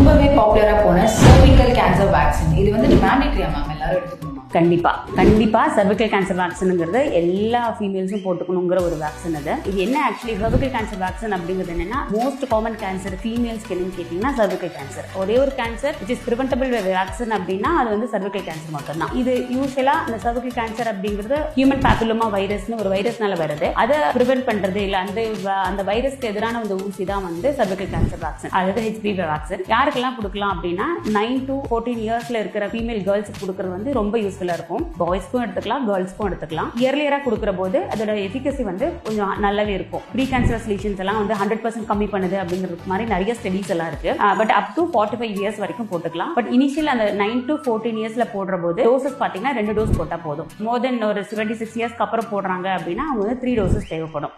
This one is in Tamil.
ரொம்பவே பாப்புலரா போன cervical cancer vaccine இது வந்து மேண்டேட்டரியா மேம் எல்லாரும் எடுத்துக்கணுமா? கண்டிப்பா cervical cancer vaccine எல்லா ஃபீமேல்ஸும் போட்டுக்கணுங்கிற ஒரு வேக்சின் அது. இது என்ன ஆக்சுவலி cervical cancer vaccine அப்படிங்கிறது என்னன்னா மோஸ்ட் காமன் கேன்சர் ஃபீமேல்ஸ்க்கு என்னன்னு கேட்டீங்கன்னா cervical cancer. ஒரே ஒரு cancer which is preventable vaccine அப்படின்னா அது வந்து cervical cancer மட்டும் தான். இது யூஸ்வலா அந்த cervical cancer அப்படிங்கிறது ஹியூமன் பாப்பிலோமா வைரஸ்னு ஒரு வைரஸ்னால வருது. அதை ப்ரிவென்ட் பண்றது இல்ல அந்த வைரஸ்க்கு எதிரான அந்த ஊசி தான் வந்து cervical cancer vaccine, அதாவது HPV வேக்சின். யாருக்கெல்லாம் கொடுக்கலாம் அப்படின்னா 9 to 14 இயர்ஸ்ல இருக்கிற ஃபீமேல் கேர்ள்ஸ் கொடுக்கறது வந்து ரொம்ப யூஸ்ஃபுல்லா இருக்கும். பாய்ஸ்க்கும் எடுத்துக்கலாம், கேர்ள்ஸ்க்கும் எடுத்துக்கலாம். இயர்லியரா கொடுக்கிற போது அதோட எஃபிகசி வந்து கொஞ்சம் நல்லாவே இருக்கும். ப்ரீ கேன்சரஸ் லீஷன்ஸ் எல்லாம் வந்து 100% கம்மி பண்ணுது அப்படிங்கிறது மாதிரி நிறைய ஸ்டடிஸ் எல்லாம் இருக்கு. பட் அப் டு 45 இயர்ஸ் வரைக்கும் போட்டுக்கலாம். பட் இனிஷியல் அந்த 9 to 14 இயர்ஸ்ல போடுற போது டோசஸ் பாத்தீங்கன்னா 2 டோஸ் போட்டா போதும். மோர் தென் ஒரு 76 இயர்ஸ்க்கு அப்புறம் போடுறாங்க அப்படின்னா அவங்க வந்து 3 டோசஸ் தேவைப்படும்.